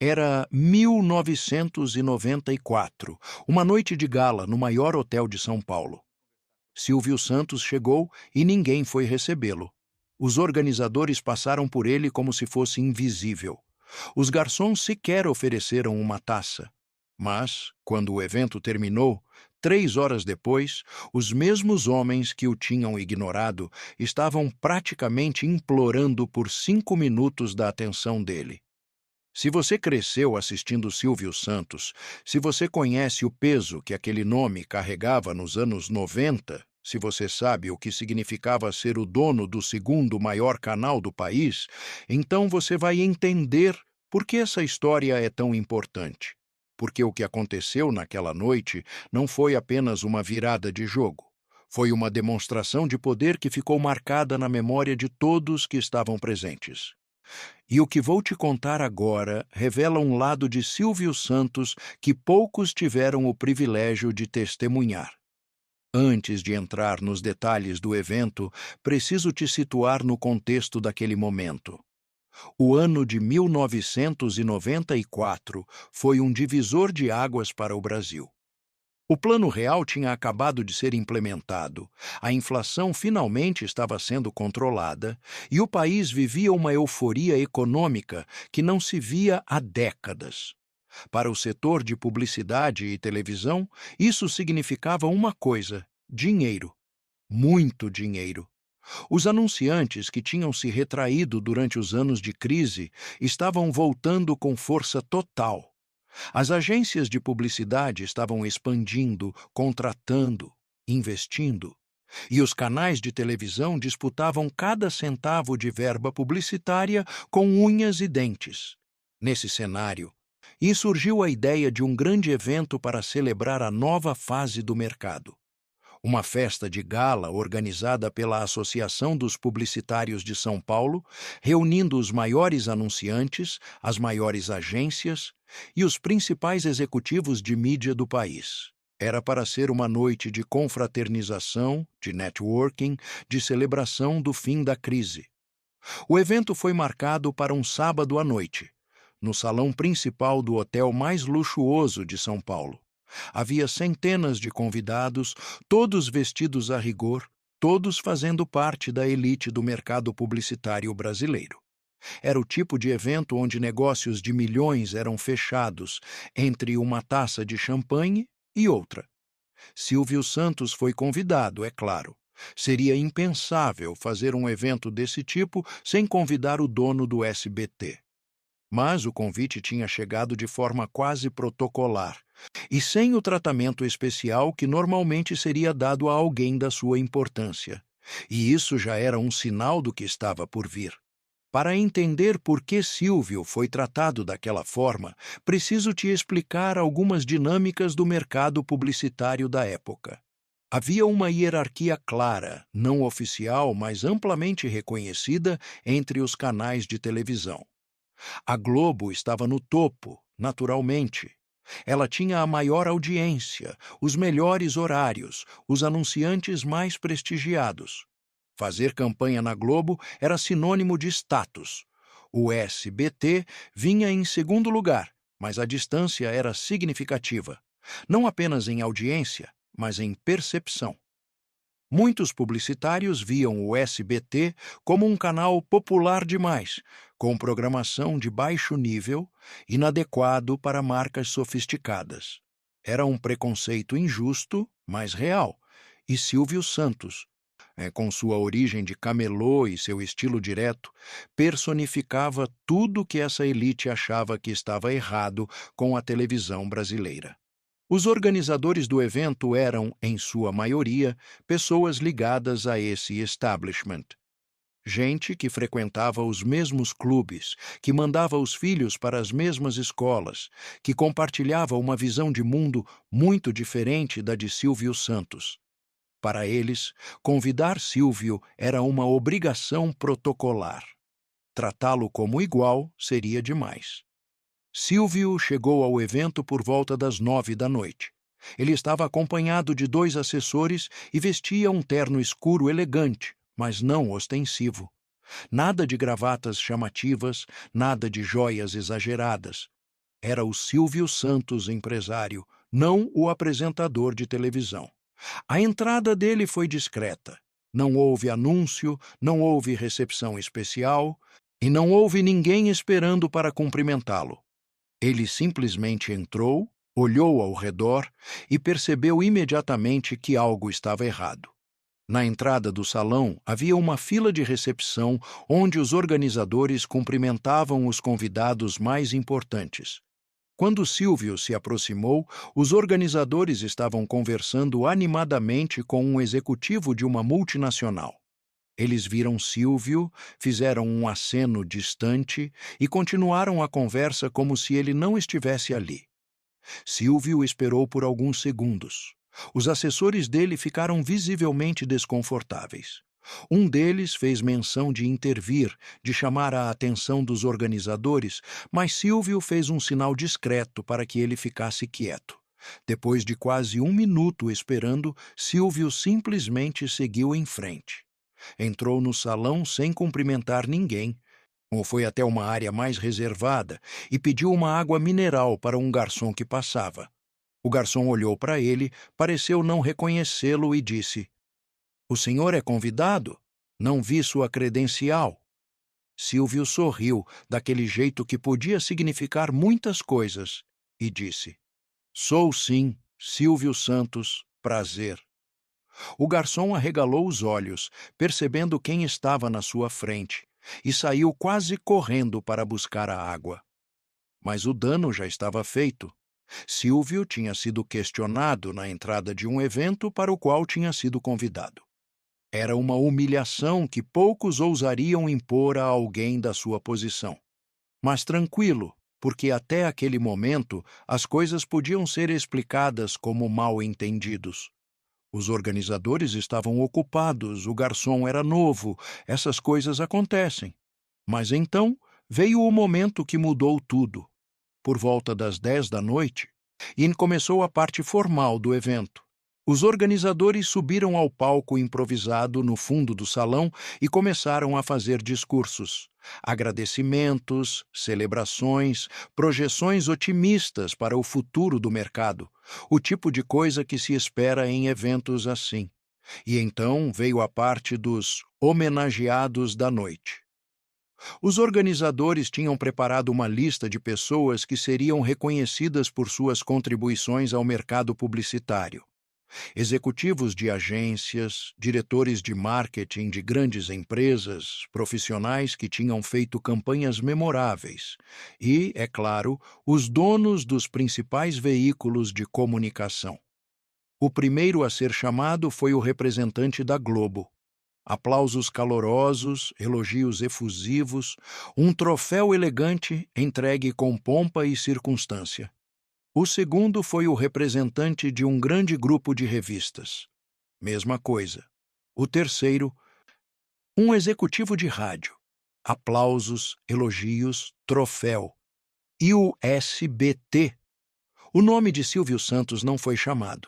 Era 1994, uma noite de gala no maior hotel de São Paulo. Silvio Santos chegou e ninguém foi recebê-lo. Os organizadores passaram por ele como se fosse invisível. Os garçons sequer ofereceram uma taça. Mas, quando o evento terminou, 3 horas depois, os mesmos homens que o tinham ignorado estavam praticamente implorando por 5 minutos da atenção dele. Se você cresceu assistindo Silvio Santos, se você conhece o peso que aquele nome carregava nos anos 90, se você sabe o que significava ser o dono do segundo maior canal do país, então você vai entender por que essa história é tão importante. Porque o que aconteceu naquela noite não foi apenas uma virada de jogo. Foi uma demonstração de poder que ficou marcada na memória de todos que estavam presentes. E o que vou te contar agora revela um lado de Silvio Santos que poucos tiveram o privilégio de testemunhar. Antes de entrar nos detalhes do evento, preciso te situar no contexto daquele momento. O ano de 1994 foi um divisor de águas para o Brasil. O Plano Real tinha acabado de ser implementado, a inflação finalmente estava sendo controlada e o país vivia uma euforia econômica que não se via há décadas. Para o setor de publicidade e televisão, isso significava uma coisa: dinheiro. Muito dinheiro. Os anunciantes que tinham se retraído durante os anos de crise estavam voltando com força total. As agências de publicidade estavam expandindo, contratando, investindo. E os canais de televisão disputavam cada centavo de verba publicitária com unhas e dentes. Nesse cenário, surgiu a ideia de um grande evento para celebrar a nova fase do mercado. Uma festa de gala organizada pela Associação dos Publicitários de São Paulo, reunindo os maiores anunciantes, as maiores agências e os principais executivos de mídia do país. Era para ser uma noite de confraternização, de networking, de celebração do fim da crise. O evento foi marcado para um sábado à noite, no salão principal do hotel mais luxuoso de São Paulo. Havia centenas de convidados, todos vestidos a rigor, todos fazendo parte da elite do mercado publicitário brasileiro. Era o tipo de evento onde negócios de milhões eram fechados entre uma taça de champanhe e outra. Silvio Santos foi convidado, é claro. Seria impensável fazer um evento desse tipo sem convidar o dono do SBT. Mas o convite tinha chegado de forma quase protocolar, e sem o tratamento especial que normalmente seria dado a alguém da sua importância. E isso já era um sinal do que estava por vir. Para entender por que Silvio foi tratado daquela forma, preciso te explicar algumas dinâmicas do mercado publicitário da época. Havia uma hierarquia clara, não oficial, mas amplamente reconhecida entre os canais de televisão. A Globo estava no topo, naturalmente. Ela tinha a maior audiência, os melhores horários, os anunciantes mais prestigiados. Fazer campanha na Globo era sinônimo de status. O SBT vinha em segundo lugar, mas a distância era significativa, não apenas em audiência, mas em percepção. Muitos publicitários viam o SBT como um canal popular demais, com programação de baixo nível, inadequado para marcas sofisticadas. Era um preconceito injusto, mas real, e Silvio Santos, com sua origem de camelô e seu estilo direto, personificava tudo que essa elite achava que estava errado com a televisão brasileira. Os organizadores do evento eram, em sua maioria, pessoas ligadas a esse establishment. Gente que frequentava os mesmos clubes, que mandava os filhos para as mesmas escolas, que compartilhava uma visão de mundo muito diferente da de Silvio Santos. Para eles, convidar Silvio era uma obrigação protocolar. Tratá-lo como igual seria demais. Silvio chegou ao evento por volta das 9 da noite. Ele estava acompanhado de 2 assessores e vestia um terno escuro elegante, mas não ostensivo. Nada de gravatas chamativas, nada de joias exageradas. Era o Silvio Santos, empresário, não o apresentador de televisão. A entrada dele foi discreta. Não houve anúncio, não houve recepção especial e não houve ninguém esperando para cumprimentá-lo. Ele simplesmente entrou, olhou ao redor e percebeu imediatamente que algo estava errado. Na entrada do salão havia uma fila de recepção onde os organizadores cumprimentavam os convidados mais importantes. Quando Silvio se aproximou, os organizadores estavam conversando animadamente com um executivo de uma multinacional. Eles viram Silvio, fizeram um aceno distante e continuaram a conversa como se ele não estivesse ali. Silvio esperou por alguns segundos. Os assessores dele ficaram visivelmente desconfortáveis. Um deles fez menção de intervir, de chamar a atenção dos organizadores, mas Silvio fez um sinal discreto para que ele ficasse quieto. Depois de quase um minuto esperando, Silvio simplesmente seguiu em frente. Entrou no salão sem cumprimentar ninguém, ou foi até uma área mais reservada e pediu uma água mineral para um garçom que passava. O garçom olhou para ele, pareceu não reconhecê-lo e disse: "O senhor é convidado? Não vi sua credencial." Silvio sorriu, daquele jeito que podia significar muitas coisas, e disse: "Sou sim, Silvio Santos, prazer." O garçom arregalou os olhos, percebendo quem estava na sua frente, e saiu quase correndo para buscar a água. Mas o dano já estava feito. Silvio tinha sido questionado na entrada de um evento para o qual tinha sido convidado. Era uma humilhação que poucos ousariam impor a alguém da sua posição. Mas tranquilo, porque até aquele momento as coisas podiam ser explicadas como mal-entendidos. Os organizadores estavam ocupados, o garçom era novo, essas coisas acontecem. Mas então veio o momento que mudou tudo. Por volta das 10 da noite, e começou a parte formal do evento. Os organizadores subiram ao palco improvisado no fundo do salão e começaram a fazer discursos, agradecimentos, celebrações, projeções otimistas para o futuro do mercado, o tipo de coisa que se espera em eventos assim. E então veio a parte dos homenageados da noite. Os organizadores tinham preparado uma lista de pessoas que seriam reconhecidas por suas contribuições ao mercado publicitário. Executivos de agências, diretores de marketing de grandes empresas, profissionais que tinham feito campanhas memoráveis e, é claro, os donos dos principais veículos de comunicação. O primeiro a ser chamado foi o representante da Globo. Aplausos calorosos, elogios efusivos, um troféu elegante entregue com pompa e circunstância. O segundo foi o representante de um grande grupo de revistas. Mesma coisa. O terceiro, um executivo de rádio. Aplausos, elogios, troféu. E o SBT. O nome de Silvio Santos não foi chamado.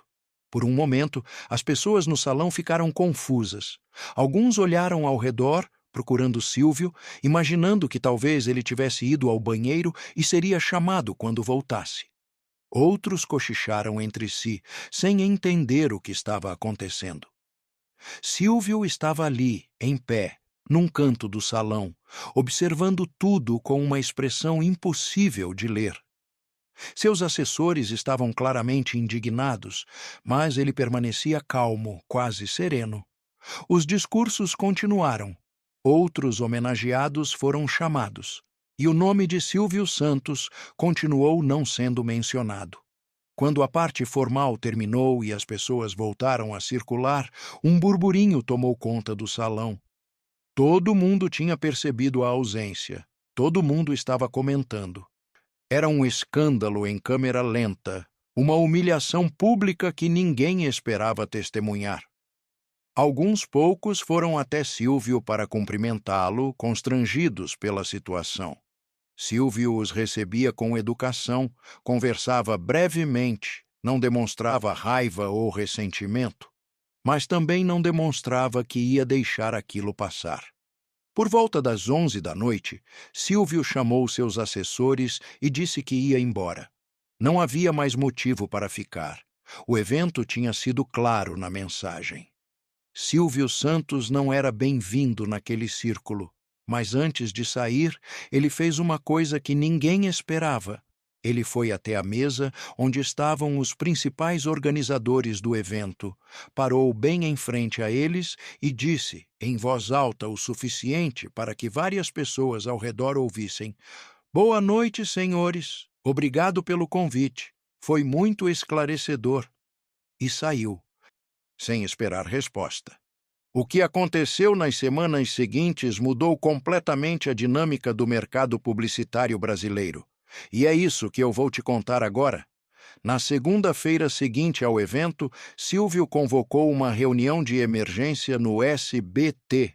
Por um momento, as pessoas no salão ficaram confusas. Alguns olharam ao redor, procurando Silvio, imaginando que talvez ele tivesse ido ao banheiro e seria chamado quando voltasse. Outros cochicharam entre si, sem entender o que estava acontecendo. Silvio estava ali, em pé, num canto do salão, observando tudo com uma expressão impossível de ler. Seus assessores estavam claramente indignados, mas ele permanecia calmo, quase sereno. Os discursos continuaram. Outros homenageados foram chamados, e o nome de Silvio Santos continuou não sendo mencionado. Quando a parte formal terminou e as pessoas voltaram a circular, um burburinho tomou conta do salão. Todo mundo tinha percebido a ausência. Todo mundo estava comentando. Era um escândalo em câmera lenta, uma humilhação pública que ninguém esperava testemunhar. Alguns poucos foram até Silvio para cumprimentá-lo, constrangidos pela situação. Silvio os recebia com educação, conversava brevemente, não demonstrava raiva ou ressentimento, mas também não demonstrava que ia deixar aquilo passar. Por volta das 11 da noite, Silvio chamou seus assessores e disse que ia embora. Não havia mais motivo para ficar. O evento tinha sido claro na mensagem. Silvio Santos não era bem-vindo naquele círculo, mas antes de sair, ele fez uma coisa que ninguém esperava. Ele foi até a mesa onde estavam os principais organizadores do evento, parou bem em frente a eles e disse, em voz alta o suficiente para que várias pessoas ao redor ouvissem: "Boa noite, senhores. Obrigado pelo convite. Foi muito esclarecedor." E saiu, sem esperar resposta. O que aconteceu nas semanas seguintes mudou completamente a dinâmica do mercado publicitário brasileiro. E é isso que eu vou te contar agora. Na segunda-feira seguinte ao evento, Silvio convocou uma reunião de emergência no SBT.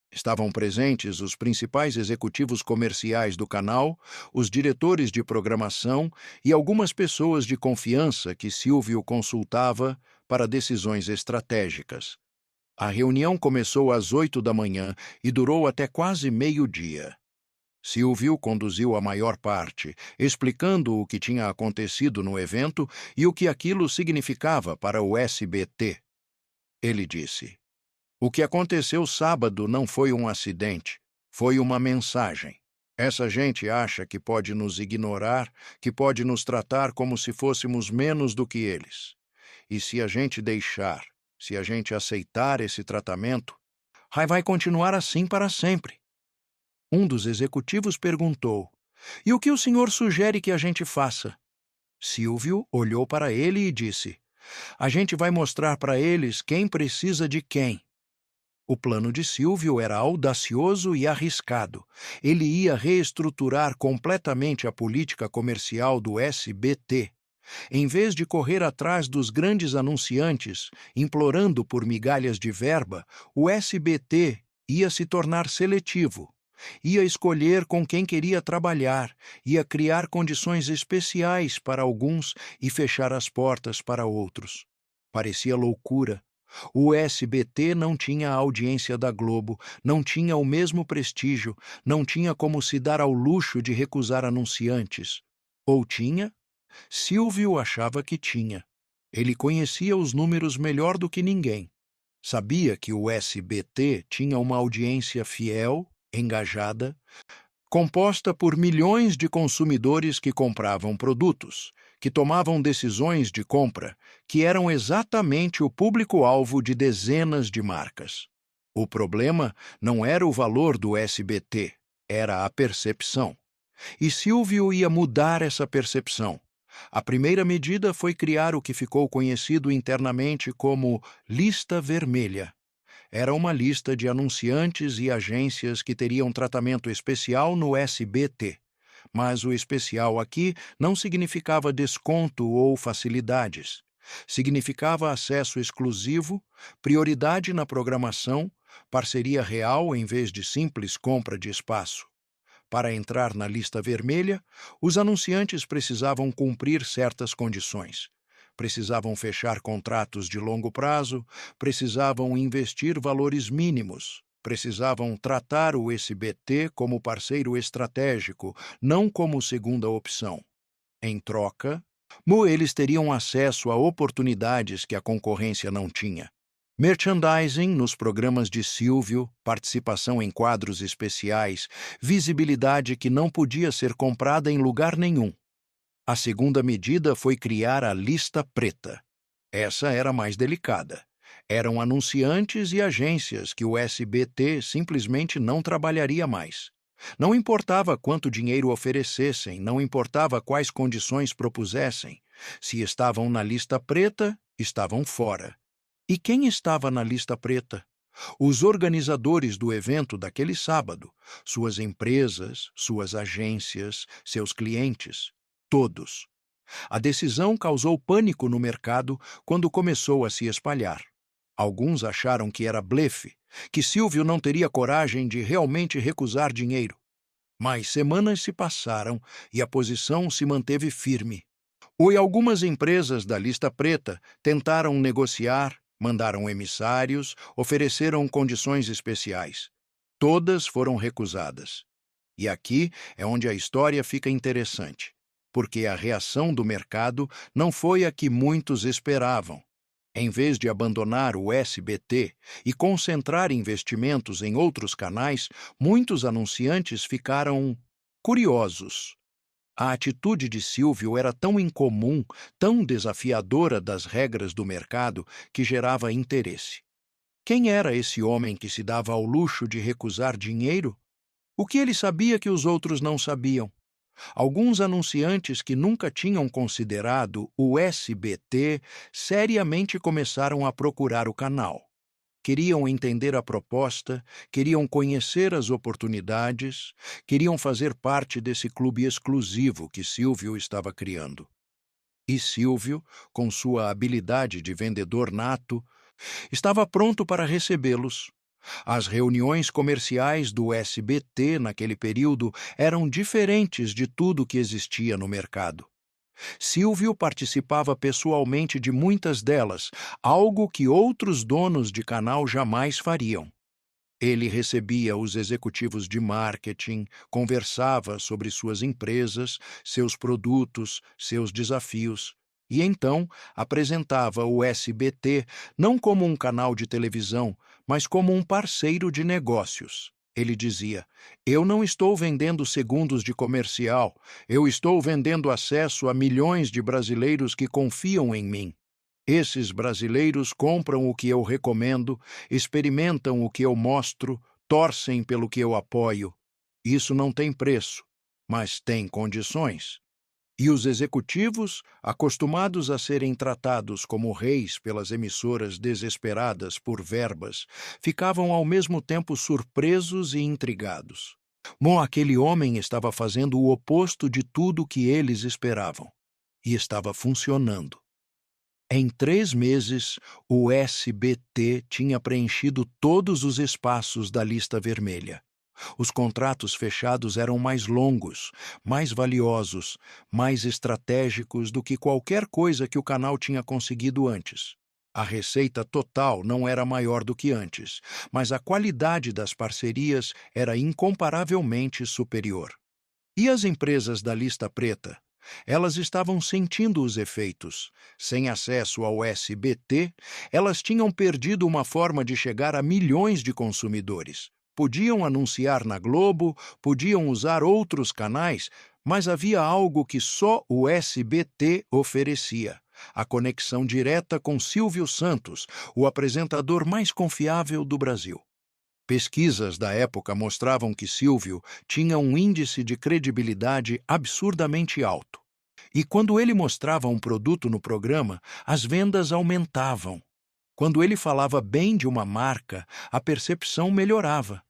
Estavam presentes os principais executivos comerciais do canal, os diretores de programação e algumas pessoas de confiança que Silvio consultava para decisões estratégicas. A reunião começou às 8 da manhã e durou até quase meio-dia. Silvio conduziu a maior parte, explicando o que tinha acontecido no evento e o que aquilo significava para o SBT. Ele disse: "O que aconteceu sábado não foi um acidente, foi uma mensagem. Essa gente acha que pode nos ignorar, que pode nos tratar como se fôssemos menos do que eles. E se a gente deixar, se a gente aceitar esse tratamento, vai continuar assim para sempre." Um dos executivos perguntou: "E o que o senhor sugere que a gente faça?" Silvio olhou para ele e disse: "A gente vai mostrar para eles quem precisa de quem." O plano de Silvio era audacioso e arriscado. Ele ia reestruturar completamente a política comercial do SBT. Em vez de correr atrás dos grandes anunciantes, implorando por migalhas de verba, o SBT ia se tornar seletivo. Ia escolher com quem queria trabalhar, ia criar condições especiais para alguns e fechar as portas para outros. Parecia loucura. O SBT não tinha a audiência da Globo, não tinha o mesmo prestígio, não tinha como se dar ao luxo de recusar anunciantes. Ou tinha? Silvio achava que tinha. Ele conhecia os números melhor do que ninguém. Sabia que o SBT tinha uma audiência fiel, engajada, composta por milhões de consumidores que compravam produtos, que tomavam decisões de compra, que eram exatamente o público-alvo de dezenas de marcas. O problema não era o valor do SBT, era a percepção. E Silvio ia mudar essa percepção. A primeira medida foi criar o que ficou conhecido internamente como Lista Vermelha. Era uma lista de anunciantes e agências que teriam tratamento especial no SBT. Mas o especial aqui não significava desconto ou facilidades. Significava acesso exclusivo, prioridade na programação, parceria real em vez de simples compra de espaço. Para entrar na lista vermelha, os anunciantes precisavam cumprir certas condições. Precisavam fechar contratos de longo prazo, precisavam investir valores mínimos, precisavam tratar o SBT como parceiro estratégico, não como segunda opção. Em troca, eles teriam acesso a oportunidades que a concorrência não tinha. Merchandising nos programas de Silvio, participação em quadros especiais, visibilidade que não podia ser comprada em lugar nenhum. A segunda medida foi criar a lista preta. Essa era mais delicada. Eram anunciantes e agências que o SBT simplesmente não trabalharia mais. Não importava quanto dinheiro oferecessem, não importava quais condições propusessem. Se estavam na lista preta, estavam fora. E quem estava na lista preta? Os organizadores do evento daquele sábado, suas empresas, suas agências, seus clientes. Todos. A decisão causou pânico no mercado quando começou a se espalhar. Alguns acharam que era blefe, que Silvio não teria coragem de realmente recusar dinheiro. Mas semanas se passaram e a posição se manteve firme. Algumas empresas da lista preta tentaram negociar, mandaram emissários, ofereceram condições especiais. Todas foram recusadas. E aqui é onde a história fica interessante, porque a reação do mercado não foi a que muitos esperavam. Em vez de abandonar o SBT e concentrar investimentos em outros canais, muitos anunciantes ficaram curiosos. A atitude de Silvio era tão incomum, tão desafiadora das regras do mercado, que gerava interesse. Quem era esse homem que se dava ao luxo de recusar dinheiro? O que ele sabia que os outros não sabiam? Alguns anunciantes que nunca tinham considerado o SBT seriamente começaram a procurar o canal. Queriam entender a proposta, queriam conhecer as oportunidades, queriam fazer parte desse clube exclusivo que Silvio estava criando. E Silvio, com sua habilidade de vendedor nato, estava pronto para recebê-los. As reuniões comerciais do SBT naquele período eram diferentes de tudo que existia no mercado. Silvio participava pessoalmente de muitas delas, algo que outros donos de canal jamais fariam. Ele recebia os executivos de marketing, conversava sobre suas empresas, seus produtos, seus desafios. E então apresentava o SBT não como um canal de televisão, mas como um parceiro de negócios. Ele dizia: "Eu não estou vendendo segundos de comercial, eu estou vendendo acesso a milhões de brasileiros que confiam em mim. Esses brasileiros compram o que eu recomendo, experimentam o que eu mostro, torcem pelo que eu apoio. Isso não tem preço, mas tem condições." E os executivos, acostumados a serem tratados como reis pelas emissoras desesperadas por verbas, ficavam ao mesmo tempo surpresos e intrigados. Bom, aquele homem estava fazendo o oposto de tudo que eles esperavam. E estava funcionando. Em 3 meses, o SBT tinha preenchido todos os espaços da lista vermelha. Os contratos fechados eram mais longos, mais valiosos, mais estratégicos do que qualquer coisa que o canal tinha conseguido antes. A receita total não era maior do que antes, mas a qualidade das parcerias era incomparavelmente superior. E as empresas da lista preta? Elas estavam sentindo os efeitos. Sem acesso ao SBT, elas tinham perdido uma forma de chegar a milhões de consumidores. Podiam anunciar na Globo, podiam usar outros canais, mas havia algo que só o SBT oferecia: a conexão direta com Silvio Santos, o apresentador mais confiável do Brasil. Pesquisas da época mostravam que Silvio tinha um índice de credibilidade absurdamente alto. E quando ele mostrava um produto no programa, as vendas aumentavam. Quando ele falava bem de uma marca, a percepção melhorava.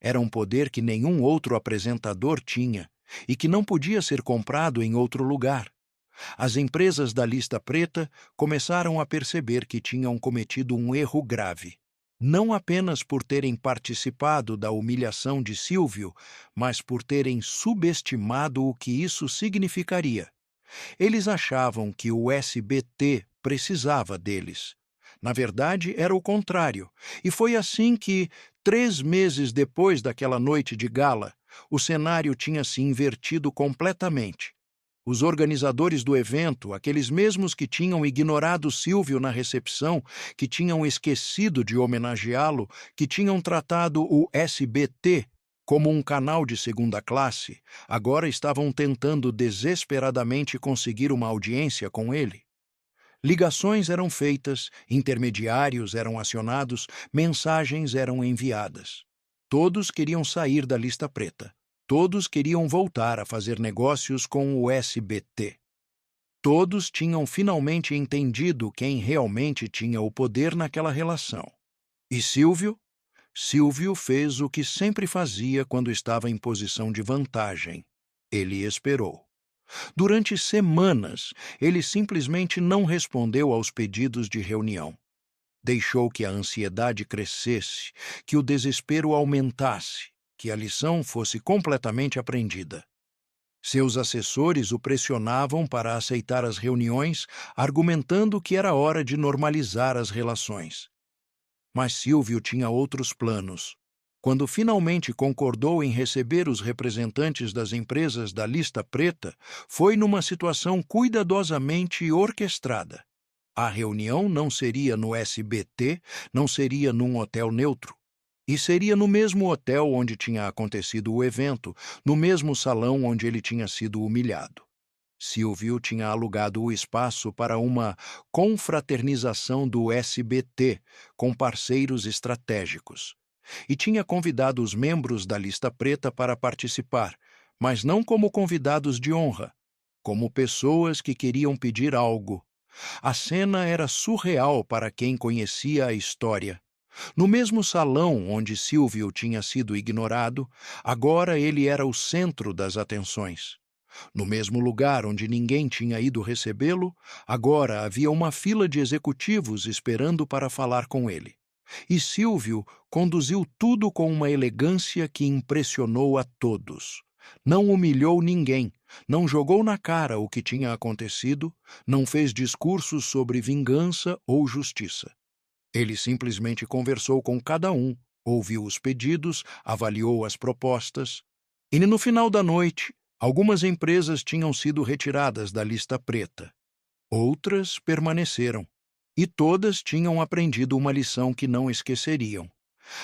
Era um poder que nenhum outro apresentador tinha e que não podia ser comprado em outro lugar. As empresas da lista preta começaram a perceber que tinham cometido um erro grave. Não apenas por terem participado da humilhação de Silvio, mas por terem subestimado o que isso significaria. Eles achavam que o SBT precisava deles. Na verdade, era o contrário, e foi assim que, 3 meses depois daquela noite de gala, o cenário tinha se invertido completamente. Os organizadores do evento, aqueles mesmos que tinham ignorado Silvio na recepção, que tinham esquecido de homenageá-lo, que tinham tratado o SBT como um canal de segunda classe, agora estavam tentando desesperadamente conseguir uma audiência com ele. Ligações eram feitas, intermediários eram acionados, mensagens eram enviadas. Todos queriam sair da lista preta. Todos queriam voltar a fazer negócios com o SBT. Todos tinham finalmente entendido quem realmente tinha o poder naquela relação. E Silvio? Silvio fez o que sempre fazia quando estava em posição de vantagem. Ele esperou. Durante semanas, ele simplesmente não respondeu aos pedidos de reunião. Deixou que a ansiedade crescesse, que o desespero aumentasse, que a lição fosse completamente aprendida. Seus assessores o pressionavam para aceitar as reuniões, argumentando que era hora de normalizar as relações. Mas Silvio tinha outros planos. Quando finalmente concordou em receber os representantes das empresas da lista preta, foi numa situação cuidadosamente orquestrada. A reunião não seria no SBT, não seria num hotel neutro. E seria no mesmo hotel onde tinha acontecido o evento, no mesmo salão onde ele tinha sido humilhado. Silvio tinha alugado o espaço para uma confraternização do SBT com parceiros estratégicos. E tinha convidado os membros da lista preta para participar, mas não como convidados de honra, como pessoas que queriam pedir algo. A cena era surreal para quem conhecia a história. No mesmo salão onde Silvio tinha sido ignorado, agora ele era o centro das atenções. No mesmo lugar onde ninguém tinha ido recebê-lo, agora havia uma fila de executivos esperando para falar com ele. E Silvio conduziu tudo com uma elegância que impressionou a todos. Não humilhou ninguém, não jogou na cara o que tinha acontecido, não fez discursos sobre vingança ou justiça. Ele simplesmente conversou com cada um, ouviu os pedidos, avaliou as propostas. E no final da noite, algumas empresas tinham sido retiradas da lista preta. Outras permaneceram. E todas tinham aprendido uma lição que não esqueceriam.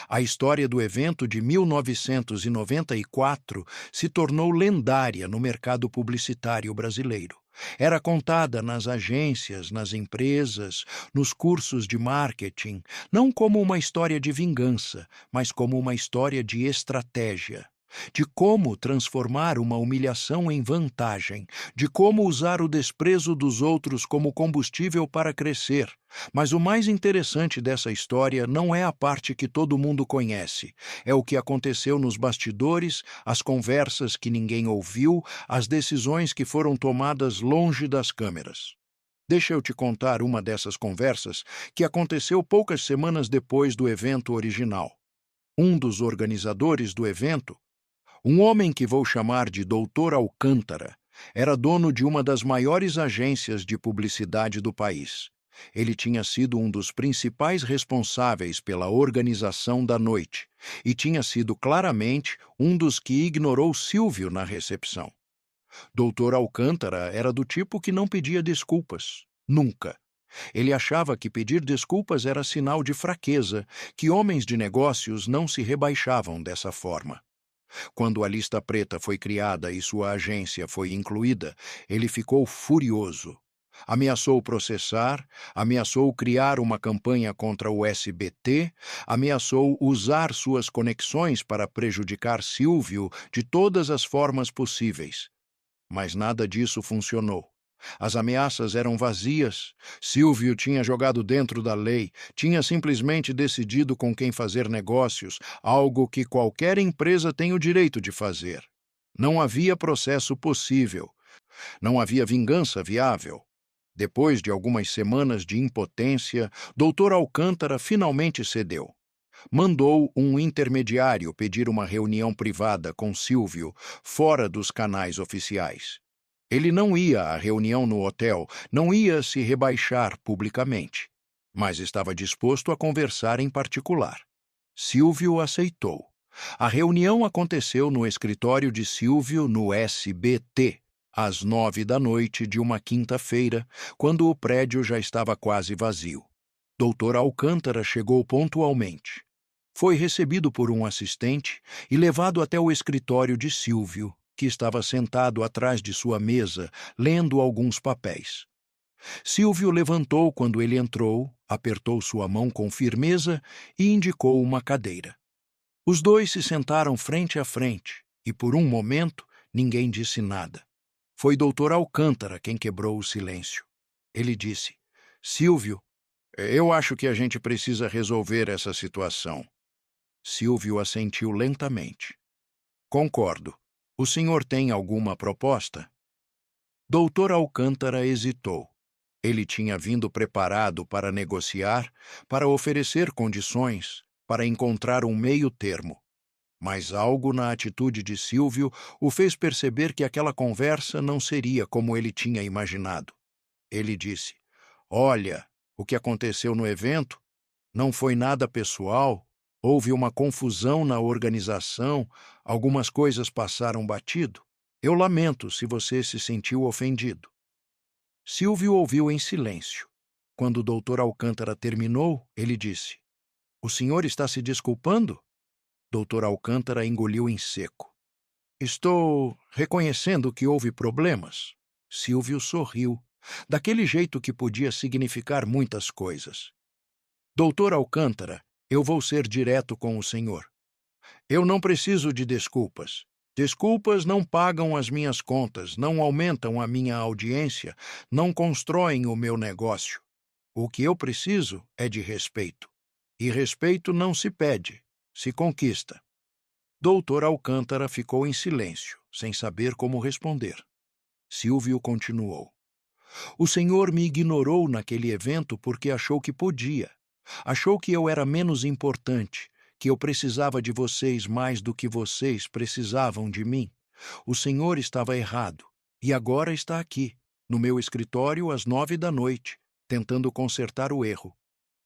A história do evento de 1994 se tornou lendária no mercado publicitário brasileiro. Era contada nas agências, nas empresas, nos cursos de marketing, não como uma história de vingança, mas como uma história de estratégia. De como transformar uma humilhação em vantagem, de como usar o desprezo dos outros como combustível para crescer. Mas o mais interessante dessa história não é a parte que todo mundo conhece, é o que aconteceu nos bastidores, as conversas que ninguém ouviu, as decisões que foram tomadas longe das câmeras. Deixa eu te contar uma dessas conversas que aconteceu poucas semanas depois do evento original. Um dos organizadores do evento, um homem que vou chamar de Doutor Alcântara, era dono de uma das maiores agências de publicidade do país. Ele tinha sido um dos principais responsáveis pela organização da noite e tinha sido claramente um dos que ignorou Silvio na recepção. Doutor Alcântara era do tipo que não pedia desculpas. Nunca. Ele achava que pedir desculpas era sinal de fraqueza, que homens de negócios não se rebaixavam dessa forma. Quando a lista preta foi criada e sua agência foi incluída, ele ficou furioso. Ameaçou processar, ameaçou criar uma campanha contra o SBT, ameaçou usar suas conexões para prejudicar Silvio de todas as formas possíveis. Mas nada disso funcionou. As ameaças eram vazias. Silvio tinha jogado dentro da lei, tinha simplesmente decidido com quem fazer negócios, algo que qualquer empresa tem o direito de fazer. Não havia processo possível. Não havia vingança viável. Depois de algumas semanas de impotência, Dr. Alcântara finalmente cedeu. Mandou um intermediário pedir uma reunião privada com Silvio, fora dos canais oficiais. Ele não ia à reunião no hotel, não ia se rebaixar publicamente, mas estava disposto a conversar em particular. Silvio aceitou. A reunião aconteceu no escritório de Silvio no SBT, às 9 da noite de uma quinta-feira, quando o prédio já estava quase vazio. Doutor Alcântara chegou pontualmente. Foi recebido por um assistente e levado até o escritório de Silvio, que estava sentado atrás de sua mesa, lendo alguns papéis. Silvio levantou quando ele entrou, apertou sua mão com firmeza e indicou uma cadeira. Os dois se sentaram frente a frente e, por um momento, ninguém disse nada. Foi Dr. Alcântara quem quebrou o silêncio. Ele disse: Silvio, eu acho que a gente precisa resolver essa situação. Silvio assentiu lentamente. Concordo. O senhor tem alguma proposta? Doutor Alcântara hesitou. Ele tinha vindo preparado para negociar, para oferecer condições, para encontrar um meio-termo. Mas algo na atitude de Silvio o fez perceber que aquela conversa não seria como ele tinha imaginado. Ele disse: Olha, o que aconteceu no evento não foi nada pessoal. Houve uma confusão na organização, algumas coisas passaram batido. Eu lamento se você se sentiu ofendido. Silvio ouviu em silêncio. Quando o doutor Alcântara terminou, ele disse: O senhor está se desculpando? Doutor Alcântara engoliu em seco. Estou reconhecendo que houve problemas. Silvio sorriu, daquele jeito que podia significar muitas coisas. Doutor Alcântara, eu vou ser direto com o senhor. Eu não preciso de desculpas. Desculpas não pagam as minhas contas, não aumentam a minha audiência, não constroem o meu negócio. O que eu preciso é de respeito. E respeito não se pede, se conquista. Doutor Alcântara ficou em silêncio, sem saber como responder. Silvio continuou. O senhor me ignorou naquele evento porque achou que podia. Achou que eu era menos importante, que eu precisava de vocês mais do que vocês precisavam de mim. O senhor estava errado, e agora está aqui, no meu escritório às 9 da noite, tentando consertar o erro.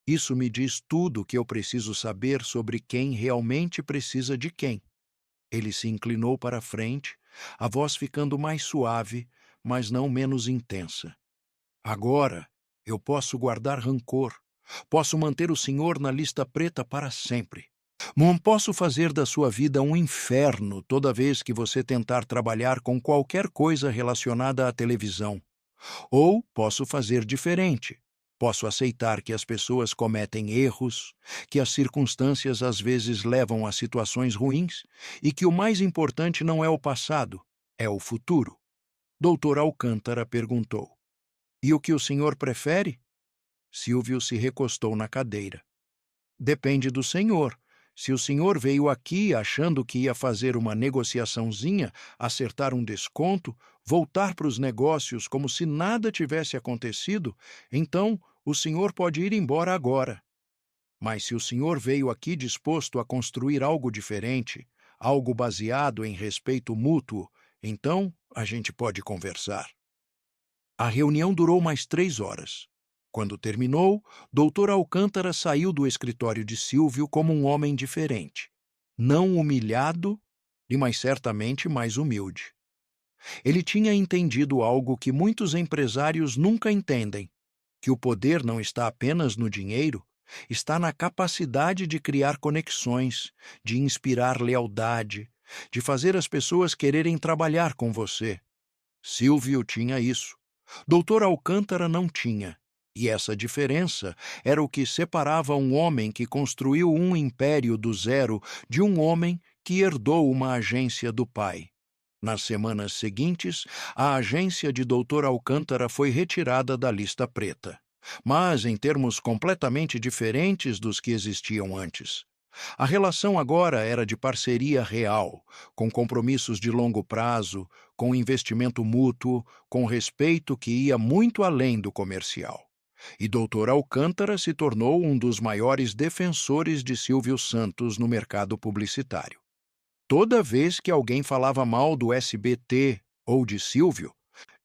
Isso me diz tudo o que eu preciso saber sobre quem realmente precisa de quem. Ele se inclinou para a frente, a voz ficando mais suave, mas não menos intensa. Agora eu posso guardar rancor. Posso manter o senhor na lista preta para sempre. Não posso fazer da sua vida um inferno toda vez que você tentar trabalhar com qualquer coisa relacionada à televisão. Ou posso fazer diferente. Posso aceitar que as pessoas cometem erros, que as circunstâncias às vezes levam a situações ruins e que o mais importante não é o passado, é o futuro. Doutor Alcântara perguntou: E o que o senhor prefere? Silvio se recostou na cadeira. Depende do senhor. Se o senhor veio aqui achando que ia fazer uma negociaçãozinha, acertar um desconto, voltar para os negócios como se nada tivesse acontecido, então o senhor pode ir embora agora. Mas se o senhor veio aqui disposto a construir algo diferente, algo baseado em respeito mútuo, então a gente pode conversar. A reunião durou mais 3 horas. Quando terminou, Dr. Alcântara saiu do escritório de Silvio como um homem diferente. Não humilhado, mas certamente mais humilde. Ele tinha entendido algo que muitos empresários nunca entendem, que o poder não está apenas no dinheiro, está na capacidade de criar conexões, de inspirar lealdade, de fazer as pessoas quererem trabalhar com você. Silvio tinha isso. Doutor Alcântara não tinha. E essa diferença era o que separava um homem que construiu um império do zero de um homem que herdou uma agência do pai. Nas semanas seguintes, a agência de Dr. Alcântara foi retirada da lista preta, mas em termos completamente diferentes dos que existiam antes. A relação agora era de parceria real, com compromissos de longo prazo, com investimento mútuo, com respeito que ia muito além do comercial. E Dr. Alcântara se tornou um dos maiores defensores de Silvio Santos no mercado publicitário. Toda vez que alguém falava mal do SBT ou de Silvio,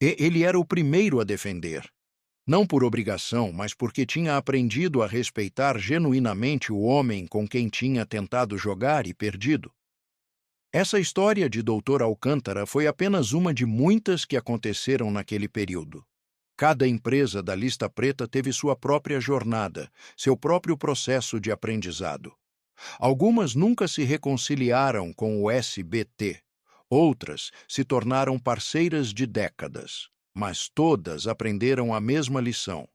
ele era o primeiro a defender. Não por obrigação, mas porque tinha aprendido a respeitar genuinamente o homem com quem tinha tentado jogar e perdido. Essa história de Dr. Alcântara foi apenas uma de muitas que aconteceram naquele período. Cada empresa da lista preta teve sua própria jornada, seu próprio processo de aprendizado. Algumas nunca se reconciliaram com o SBT. Outras se tornaram parceiras de décadas, mas todas aprenderam a mesma lição.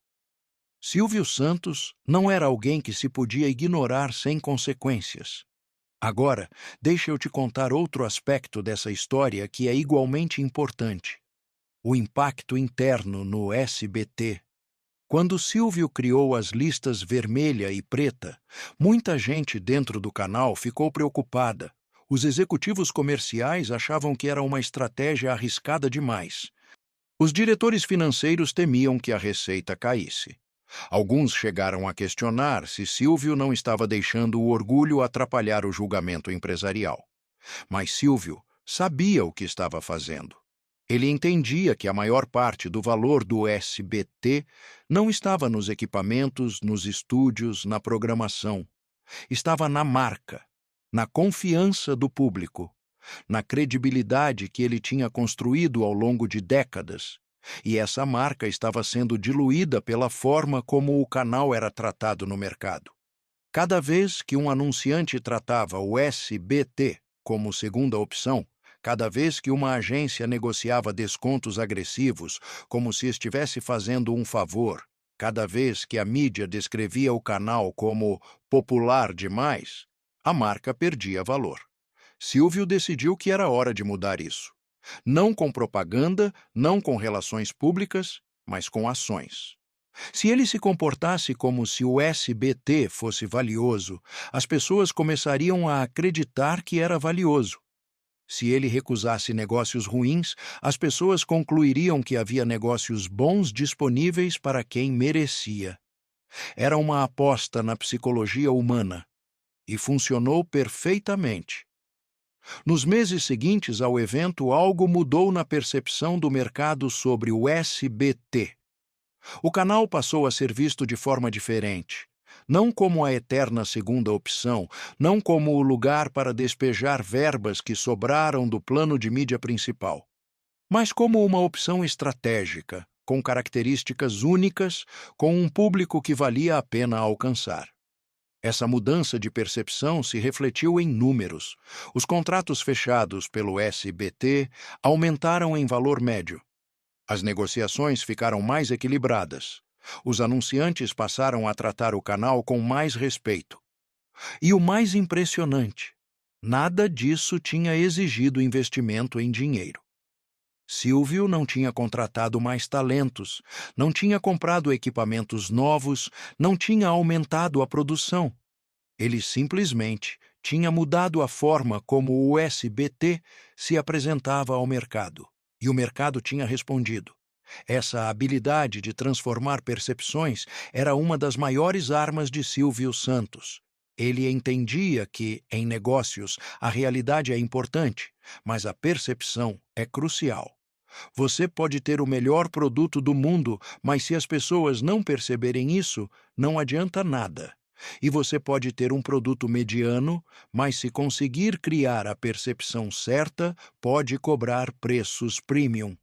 Silvio Santos não era alguém que se podia ignorar sem consequências. Agora, deixa eu te contar outro aspecto dessa história que é igualmente importante. O impacto interno no SBT. Quando Silvio criou as listas vermelha e preta, muita gente dentro do canal ficou preocupada. Os executivos comerciais achavam que era uma estratégia arriscada demais. Os diretores financeiros temiam que a receita caísse. Alguns chegaram a questionar se Silvio não estava deixando o orgulho atrapalhar o julgamento empresarial. Mas Silvio sabia o que estava fazendo. Ele entendia que a maior parte do valor do SBT não estava nos equipamentos, nos estúdios, na programação. Estava na marca, na confiança do público, na credibilidade que ele tinha construído ao longo de décadas. E essa marca estava sendo diluída pela forma como o canal era tratado no mercado. Cada vez que um anunciante tratava o SBT como segunda opção, cada vez que uma agência negociava descontos agressivos como se estivesse fazendo um favor, cada vez que a mídia descrevia o canal como popular demais, a marca perdia valor. Silvio decidiu que era hora de mudar isso. Não com propaganda, não com relações públicas, mas com ações. Se ele se comportasse como se o SBT fosse valioso, as pessoas começariam a acreditar que era valioso. Se ele recusasse negócios ruins, as pessoas concluiriam que havia negócios bons disponíveis para quem merecia. Era uma aposta na psicologia humana e funcionou perfeitamente. Nos meses seguintes ao evento, algo mudou na percepção do mercado sobre o SBT. O canal passou a ser visto de forma diferente. Não como a eterna segunda opção, não como o lugar para despejar verbas que sobraram do plano de mídia principal, mas como uma opção estratégica, com características únicas, com um público que valia a pena alcançar. Essa mudança de percepção se refletiu em números. Os contratos fechados pelo SBT aumentaram em valor médio. As negociações ficaram mais equilibradas. Os anunciantes passaram a tratar o canal com mais respeito. E o mais impressionante, nada disso tinha exigido investimento em dinheiro. Silvio não tinha contratado mais talentos, não tinha comprado equipamentos novos, não tinha aumentado a produção. Ele simplesmente tinha mudado a forma como o SBT se apresentava ao mercado. E o mercado tinha respondido. Essa habilidade de transformar percepções era uma das maiores armas de Silvio Santos. Ele entendia que, em negócios, a realidade é importante, mas a percepção é crucial. Você pode ter o melhor produto do mundo, mas se as pessoas não perceberem isso, não adianta nada. E você pode ter um produto mediano, mas se conseguir criar a percepção certa, pode cobrar preços premium.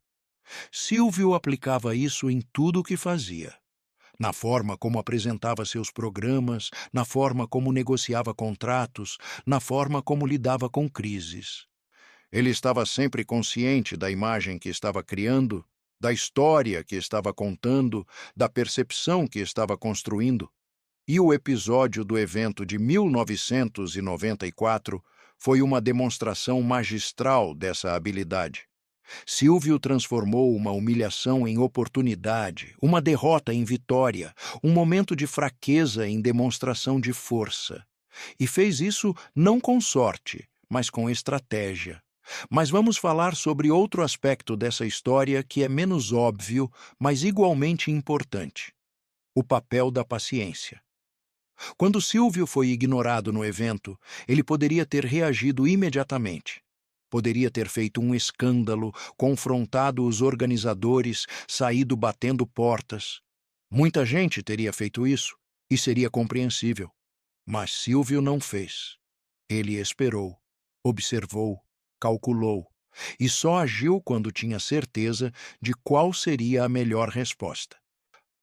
Silvio aplicava isso em tudo o que fazia. Na forma como apresentava seus programas, na forma como negociava contratos, na forma como lidava com crises. Ele estava sempre consciente da imagem que estava criando, da história que estava contando, da percepção que estava construindo. E o episódio do evento de 1994 foi uma demonstração magistral dessa habilidade. Silvio transformou uma humilhação em oportunidade, uma derrota em vitória, um momento de fraqueza em demonstração de força. E fez isso não com sorte, mas com estratégia. Mas vamos falar sobre outro aspecto dessa história que é menos óbvio, mas igualmente importante: o papel da paciência. Quando Silvio foi ignorado no evento, ele poderia ter reagido imediatamente. Poderia ter feito um escândalo, confrontado os organizadores, saído batendo portas. Muita gente teria feito isso, e seria compreensível. Mas Silvio não fez. Ele esperou, observou, calculou, e só agiu quando tinha certeza de qual seria a melhor resposta.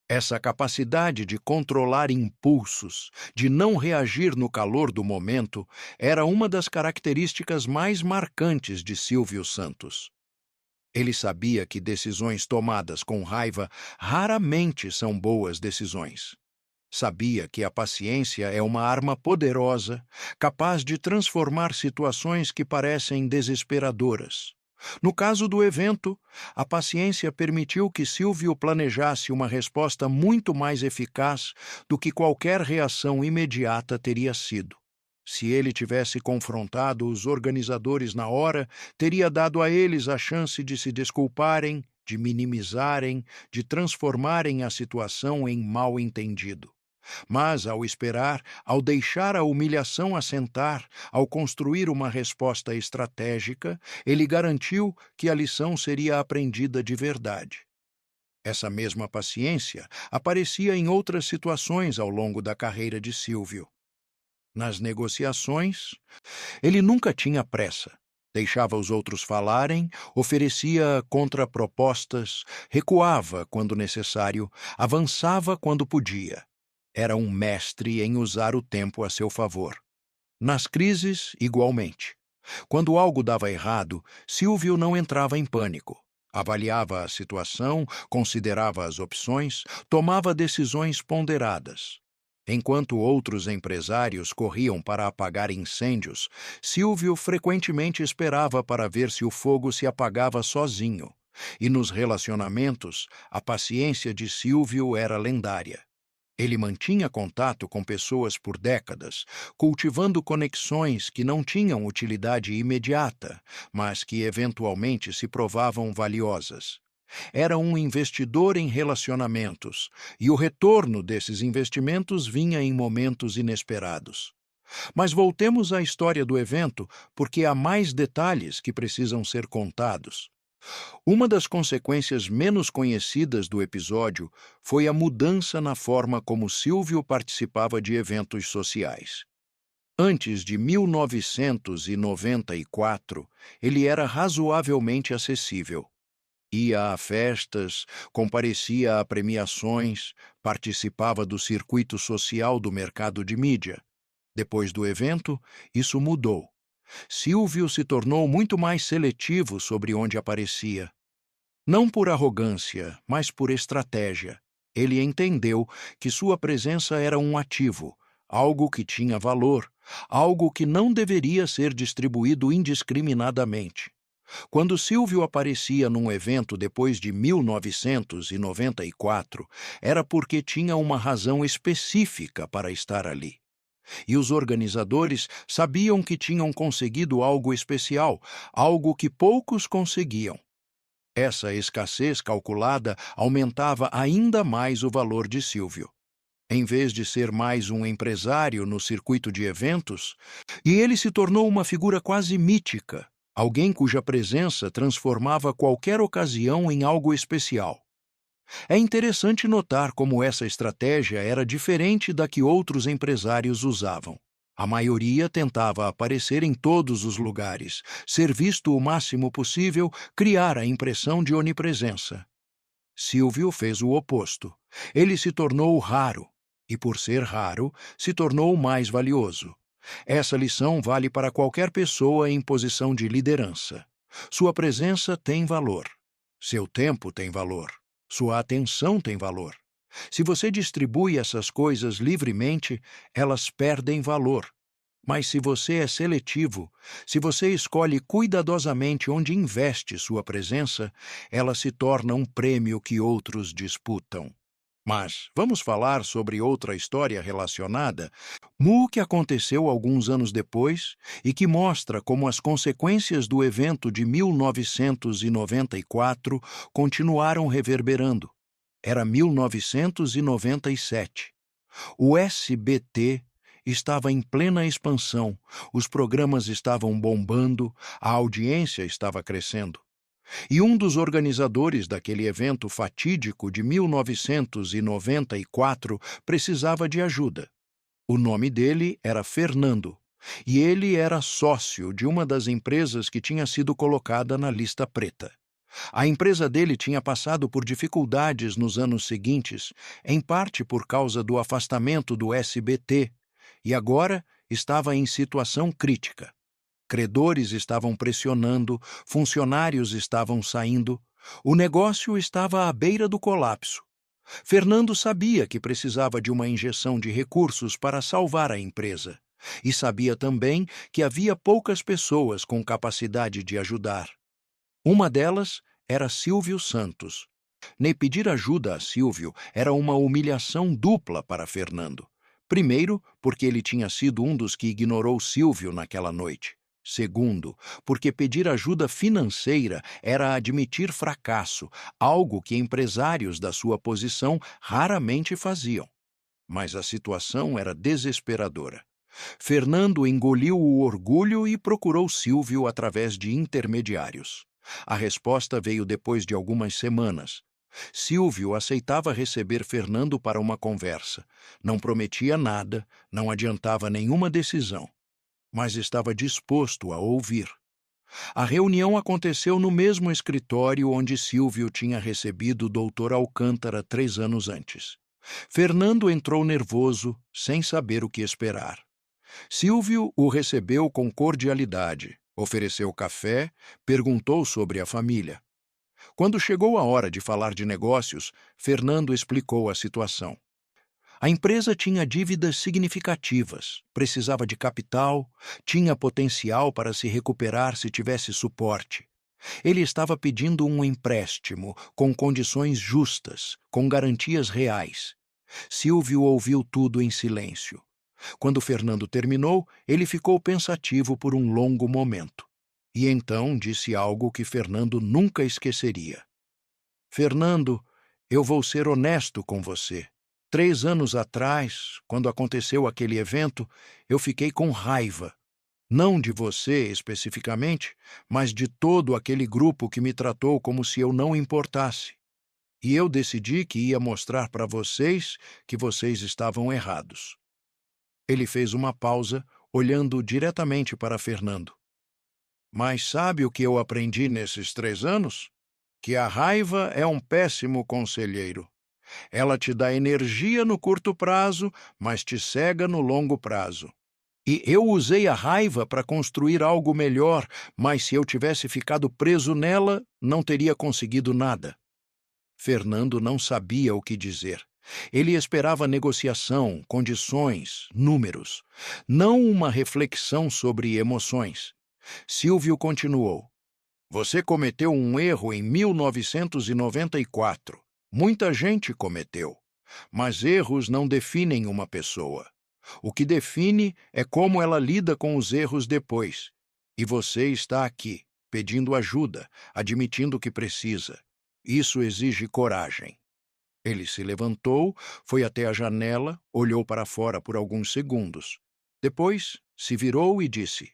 Essa capacidade de controlar impulsos, de não reagir no calor do momento, era uma das características mais marcantes de Silvio Santos. Ele sabia que decisões tomadas com raiva raramente são boas decisões. Sabia que a paciência é uma arma poderosa, capaz de transformar situações que parecem desesperadoras. No caso do evento, a paciência permitiu que Silvio planejasse uma resposta muito mais eficaz do que qualquer reação imediata teria sido. Se ele tivesse confrontado os organizadores na hora, teria dado a eles a chance de se desculparem, de minimizarem, de transformarem a situação em mal-entendido. Mas, ao esperar, ao deixar a humilhação assentar, ao construir uma resposta estratégica, ele garantiu que a lição seria aprendida de verdade. Essa mesma paciência aparecia em outras situações ao longo da carreira de Silvio. Nas negociações, ele nunca tinha pressa. Deixava os outros falarem, oferecia contrapropostas, recuava quando necessário, avançava quando podia. Era um mestre em usar o tempo a seu favor. Nas crises, igualmente. Quando algo dava errado, Silvio não entrava em pânico. Avaliava a situação, considerava as opções, tomava decisões ponderadas. Enquanto outros empresários corriam para apagar incêndios, Silvio frequentemente esperava para ver se o fogo se apagava sozinho. E nos relacionamentos, a paciência de Silvio era lendária. Ele mantinha contato com pessoas por décadas, cultivando conexões que não tinham utilidade imediata, mas que eventualmente se provavam valiosas. Era um investidor em relacionamentos, e o retorno desses investimentos vinha em momentos inesperados. Mas voltemos à história do evento, porque há mais detalhes que precisam ser contados. Uma das consequências menos conhecidas do episódio foi a mudança na forma como Silvio participava de eventos sociais. Antes de 1994, ele era razoavelmente acessível. Ia a festas, comparecia a premiações, participava do circuito social do mercado de mídia. Depois do evento, isso mudou. Silvio se tornou muito mais seletivo sobre onde aparecia. Não por arrogância, mas por estratégia. Ele entendeu que sua presença era um ativo, algo que tinha valor, algo que não deveria ser distribuído indiscriminadamente. Quando Silvio aparecia num evento depois de 1994, era porque tinha uma razão específica para estar ali. E os organizadores sabiam que tinham conseguido algo especial, algo que poucos conseguiam. Essa escassez calculada aumentava ainda mais o valor de Silvio. Em vez de ser mais um empresário no circuito de eventos, ele se tornou uma figura quase mítica, alguém cuja presença transformava qualquer ocasião em algo especial. É interessante notar como essa estratégia era diferente da que outros empresários usavam. A maioria tentava aparecer em todos os lugares, ser visto o máximo possível, criar a impressão de onipresença. Silvio fez o oposto. Ele se tornou raro, e por ser raro, se tornou mais valioso. Essa lição vale para qualquer pessoa em posição de liderança. Sua presença tem valor. Seu tempo tem valor. Sua atenção tem valor. Se você distribui essas coisas livremente, elas perdem valor. Mas se você é seletivo, se você escolhe cuidadosamente onde investe sua presença, ela se torna um prêmio que outros disputam. Mas vamos falar sobre outra história relacionada, que aconteceu alguns anos depois e que mostra como as consequências do evento de 1994 continuaram reverberando. Era 1997. O SBT estava em plena expansão, os programas estavam bombando, a audiência estava crescendo. E um dos organizadores daquele evento fatídico de 1994 precisava de ajuda. O nome dele era Fernando, e ele era sócio de uma das empresas que tinha sido colocada na lista preta. A empresa dele tinha passado por dificuldades nos anos seguintes, em parte por causa do afastamento do SBT, e agora estava em situação crítica. Credores estavam pressionando, funcionários estavam saindo, o negócio estava à beira do colapso. Fernando sabia que precisava de uma injeção de recursos para salvar a empresa, e sabia também que havia poucas pessoas com capacidade de ajudar. Uma delas era Silvio Santos. Nem pedir ajuda a Silvio era uma humilhação dupla para Fernando. Primeiro, porque ele tinha sido um dos que ignorou Silvio naquela noite. Segundo, porque pedir ajuda financeira era admitir fracasso, algo que empresários da sua posição raramente faziam. Mas a situação era desesperadora. Fernando engoliu o orgulho e procurou Silvio através de intermediários. A resposta veio depois de algumas semanas. Silvio aceitava receber Fernando para uma conversa. Não prometia nada, não adiantava nenhuma decisão, mas estava disposto a ouvir. A reunião aconteceu no mesmo escritório onde Silvio tinha recebido o doutor Alcântara 3 anos antes. Fernando entrou nervoso, sem saber o que esperar. Silvio o recebeu com cordialidade, ofereceu café, perguntou sobre a família. Quando chegou a hora de falar de negócios, Fernando explicou a situação. A empresa tinha dívidas significativas, precisava de capital, tinha potencial para se recuperar se tivesse suporte. Ele estava pedindo um empréstimo com condições justas, com garantias reais. Silvio ouviu tudo em silêncio. Quando Fernando terminou, ele ficou pensativo por um longo momento. E então disse algo que Fernando nunca esqueceria. Fernando, eu vou ser honesto com você. 3 anos atrás, quando aconteceu aquele evento, eu fiquei com raiva. Não de você especificamente, mas de todo aquele grupo que me tratou como se eu não importasse. E eu decidi que ia mostrar para vocês que vocês estavam errados. Ele fez uma pausa, olhando diretamente para Fernando. Mas sabe o que eu aprendi nesses 3 anos? Que a raiva é um péssimo conselheiro. Ela te dá energia no curto prazo, mas te cega no longo prazo. E eu usei a raiva para construir algo melhor, mas se eu tivesse ficado preso nela, não teria conseguido nada. Fernando não sabia o que dizer. Ele esperava negociação, condições, números, não uma reflexão sobre emoções. Silvio continuou. Você cometeu um erro em 1994. Muita gente cometeu. Mas erros não definem uma pessoa. O que define é como ela lida com os erros depois. E você está aqui, pedindo ajuda, admitindo que precisa. Isso exige coragem. Ele se levantou, foi até a janela, olhou para fora por alguns segundos. Depois, se virou e disse: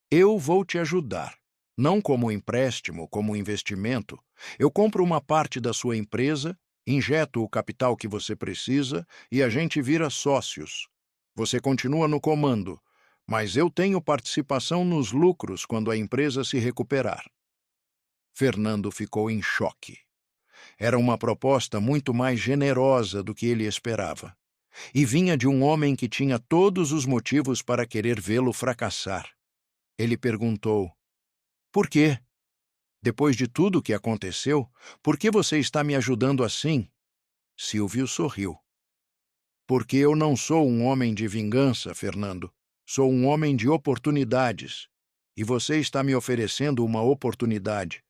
Eu vou te ajudar. Não como empréstimo, como investimento. Eu compro uma parte da sua empresa, injeto o capital que você precisa e a gente vira sócios. Você continua no comando, mas eu tenho participação nos lucros quando a empresa se recuperar. Fernando ficou em choque. Era uma proposta muito mais generosa do que ele esperava. E vinha de um homem que tinha todos os motivos para querer vê-lo fracassar. Ele perguntou: Por quê? Depois de tudo o que aconteceu, por que você está me ajudando assim? Silvio sorriu. Porque eu não sou um homem de vingança, Fernando. Sou um homem de oportunidades. E você está me oferecendo uma oportunidade.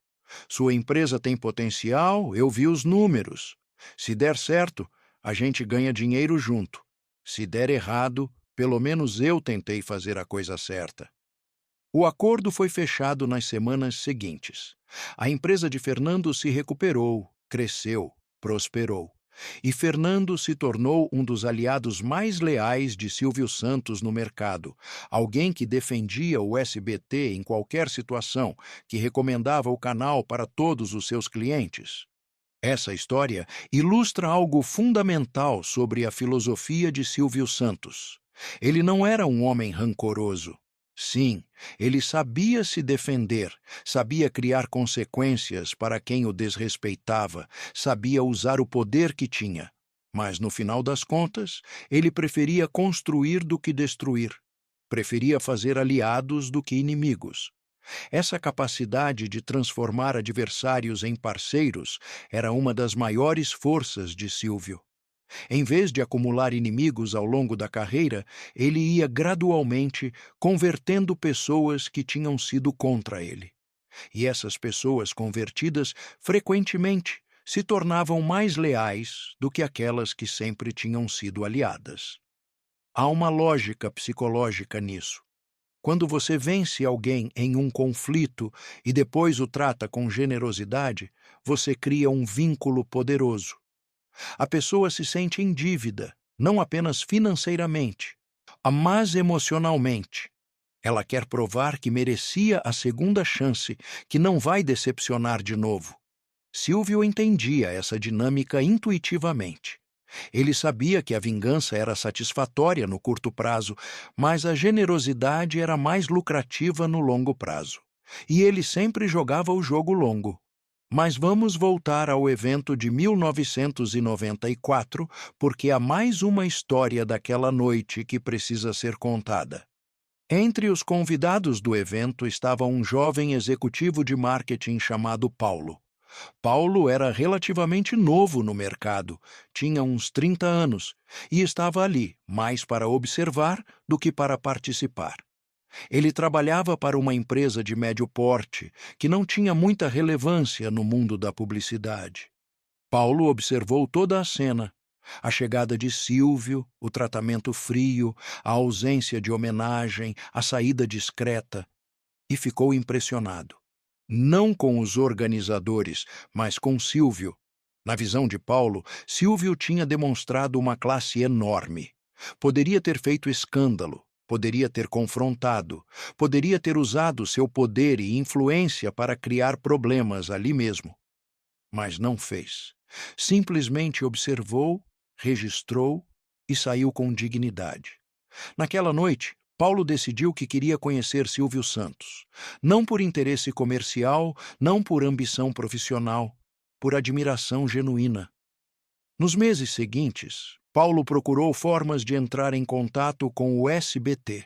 Sua empresa tem potencial, eu vi os números. Se der certo, a gente ganha dinheiro junto. Se der errado, pelo menos eu tentei fazer a coisa certa. O acordo foi fechado nas semanas seguintes. A empresa de Fernando se recuperou, cresceu, prosperou. E Fernando se tornou um dos aliados mais leais de Silvio Santos no mercado, alguém que defendia o SBT em qualquer situação, que recomendava o canal para todos os seus clientes. Essa história ilustra algo fundamental sobre a filosofia de Silvio Santos. Ele não era um homem rancoroso. Sim, ele sabia se defender, sabia criar consequências para quem o desrespeitava, sabia usar o poder que tinha. Mas, no final das contas, ele preferia construir do que destruir. Preferia fazer aliados do que inimigos. Essa capacidade de transformar adversários em parceiros era uma das maiores forças de Silvio. Em vez de acumular inimigos ao longo da carreira, ele ia gradualmente convertendo pessoas que tinham sido contra ele. E essas pessoas convertidas, frequentemente, se tornavam mais leais do que aquelas que sempre tinham sido aliadas. Há uma lógica psicológica nisso. Quando você vence alguém em um conflito e depois o trata com generosidade, você cria um vínculo poderoso. A pessoa se sente em dívida, não apenas financeiramente, mas emocionalmente. Ela quer provar que merecia a segunda chance, que não vai decepcionar de novo. Silvio entendia essa dinâmica intuitivamente. Ele sabia que a vingança era satisfatória no curto prazo, mas a generosidade era mais lucrativa no longo prazo. E ele sempre jogava o jogo longo. Mas vamos voltar ao evento de 1994, porque há mais uma história daquela noite que precisa ser contada. Entre os convidados do evento estava um jovem executivo de marketing chamado Paulo. Paulo era relativamente novo no mercado, tinha uns 30 anos, e estava ali mais para observar do que para participar. Ele trabalhava para uma empresa de médio porte, que não tinha muita relevância no mundo da publicidade. Paulo observou toda a cena. A chegada de Silvio, o tratamento frio, a ausência de homenagem, a saída discreta, e ficou impressionado. Não com os organizadores, mas com Silvio. Na visão de Paulo, Silvio tinha demonstrado uma classe enorme. Poderia ter feito escândalo, poderia ter confrontado, poderia ter usado seu poder e influência para criar problemas ali mesmo. Mas não fez. Simplesmente observou, registrou e saiu com dignidade. Naquela noite, Paulo decidiu que queria conhecer Silvio Santos, não por interesse comercial, não por ambição profissional, por admiração genuína. Nos meses seguintes, Paulo procurou formas de entrar em contato com o SBT.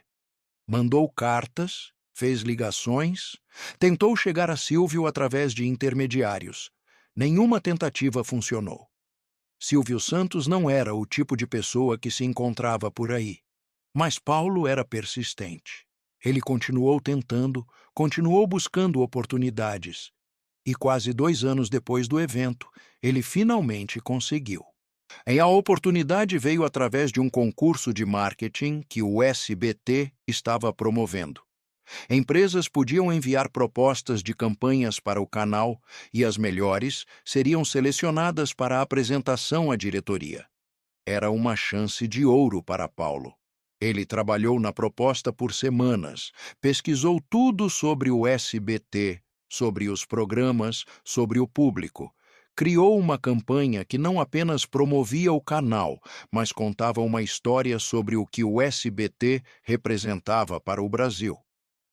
Mandou cartas, fez ligações, tentou chegar a Silvio através de intermediários. Nenhuma tentativa funcionou. Silvio Santos não era o tipo de pessoa que se encontrava por aí. Mas Paulo era persistente. Ele continuou tentando, continuou buscando oportunidades. E quase 2 anos depois do evento, ele finalmente conseguiu. E a oportunidade veio através de um concurso de marketing que o SBT estava promovendo. Empresas podiam enviar propostas de campanhas para o canal e as melhores seriam selecionadas para a apresentação à diretoria. Era uma chance de ouro para Paulo. Ele trabalhou na proposta por semanas, pesquisou tudo sobre o SBT, sobre os programas, sobre o público. Criou uma campanha que não apenas promovia o canal, mas contava uma história sobre o que o SBT representava para o Brasil.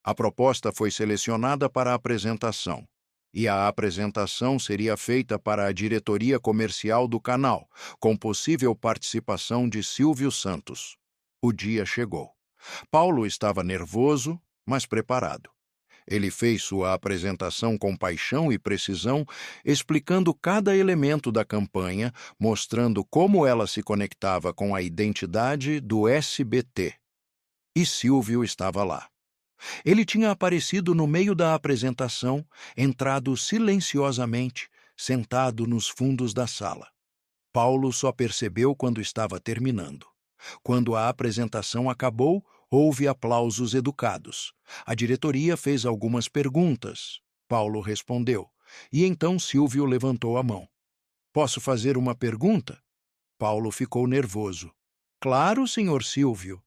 A proposta foi selecionada para a apresentação. E a apresentação seria feita para a diretoria comercial do canal, com possível participação de Silvio Santos. O dia chegou. Paulo estava nervoso, mas preparado. Ele fez sua apresentação com paixão e precisão, explicando cada elemento da campanha, mostrando como ela se conectava com a identidade do SBT. E Silvio estava lá. Ele tinha aparecido no meio da apresentação, entrado silenciosamente, sentado nos fundos da sala. Paulo só percebeu quando estava terminando. Quando a apresentação acabou, houve aplausos educados. A diretoria fez algumas perguntas. Paulo respondeu. E então Silvio levantou a mão. Posso fazer uma pergunta? Paulo ficou nervoso. Claro, senhor Silvio.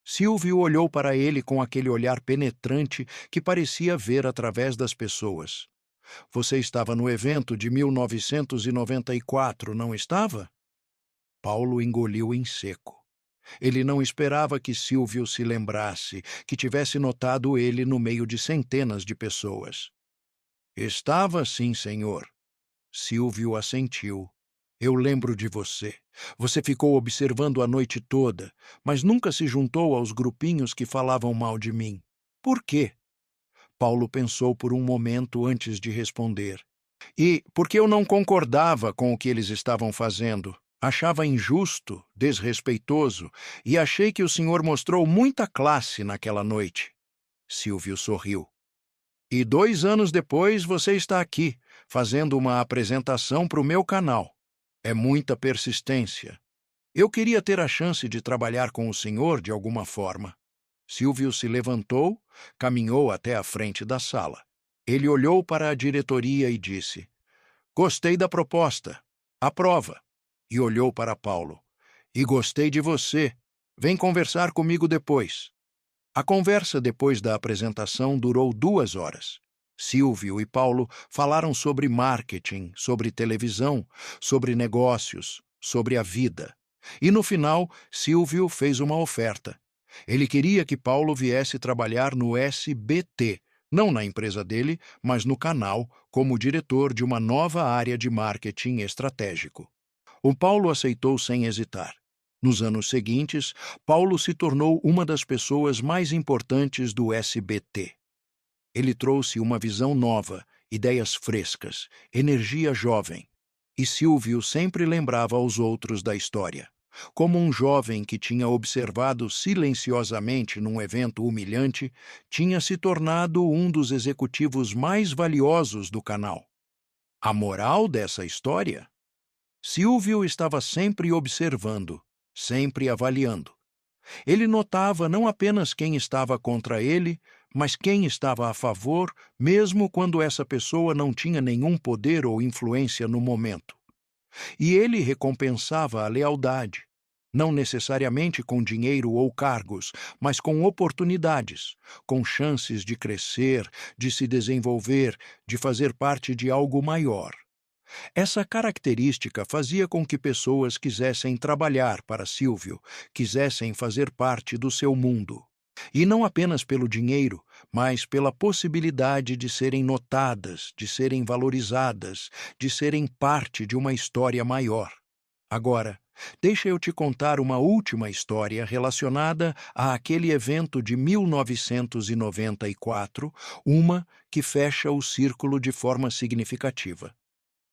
Silvio olhou para ele com aquele olhar penetrante que parecia ver através das pessoas. Você estava no evento de 1994, não estava? Paulo engoliu em seco. Ele não esperava que Silvio se lembrasse, que tivesse notado ele no meio de centenas de pessoas. Estava sim, senhor. Silvio assentiu. Eu lembro de você. Você ficou observando a noite toda, mas nunca se juntou aos grupinhos que falavam mal de mim. Por quê? Paulo pensou por um momento antes de responder. E porque eu não concordava com o que eles estavam fazendo. Achava injusto, desrespeitoso, e achei que o senhor mostrou muita classe naquela noite. Silvio sorriu. E 2 anos depois você está aqui, fazendo uma apresentação para o meu canal. É muita persistência. Eu queria ter a chance de trabalhar com o senhor de alguma forma. Silvio se levantou, caminhou até a frente da sala. Ele olhou para a diretoria e disse: Gostei da proposta. Aprova. E olhou para Paulo. E gostei de você. Vem conversar comigo depois. A conversa depois da apresentação durou 2 horas. Silvio e Paulo falaram sobre marketing, sobre televisão, sobre negócios, sobre a vida. E no final, Silvio fez uma oferta. Ele queria que Paulo viesse trabalhar no SBT, não na empresa dele, mas no canal, como diretor de uma nova área de marketing estratégico. O Paulo aceitou sem hesitar. Nos anos seguintes, Paulo se tornou uma das pessoas mais importantes do SBT. Ele trouxe uma visão nova, ideias frescas, energia jovem. E Silvio sempre lembrava aos outros da história. Como um jovem que tinha observado silenciosamente num evento humilhante, tinha se tornado um dos executivos mais valiosos do canal. A moral dessa história? Silvio estava sempre observando, sempre avaliando. Ele notava não apenas quem estava contra ele, mas quem estava a favor, mesmo quando essa pessoa não tinha nenhum poder ou influência no momento. E ele recompensava a lealdade, não necessariamente com dinheiro ou cargos, mas com oportunidades, com chances de crescer, de se desenvolver, de fazer parte de algo maior. Essa característica fazia com que pessoas quisessem trabalhar para Silvio, quisessem fazer parte do seu mundo. E não apenas pelo dinheiro, mas pela possibilidade de serem notadas, de serem valorizadas, de serem parte de uma história maior. Agora, deixa eu te contar uma última história relacionada àquele evento de 1994, uma que fecha o círculo de forma significativa.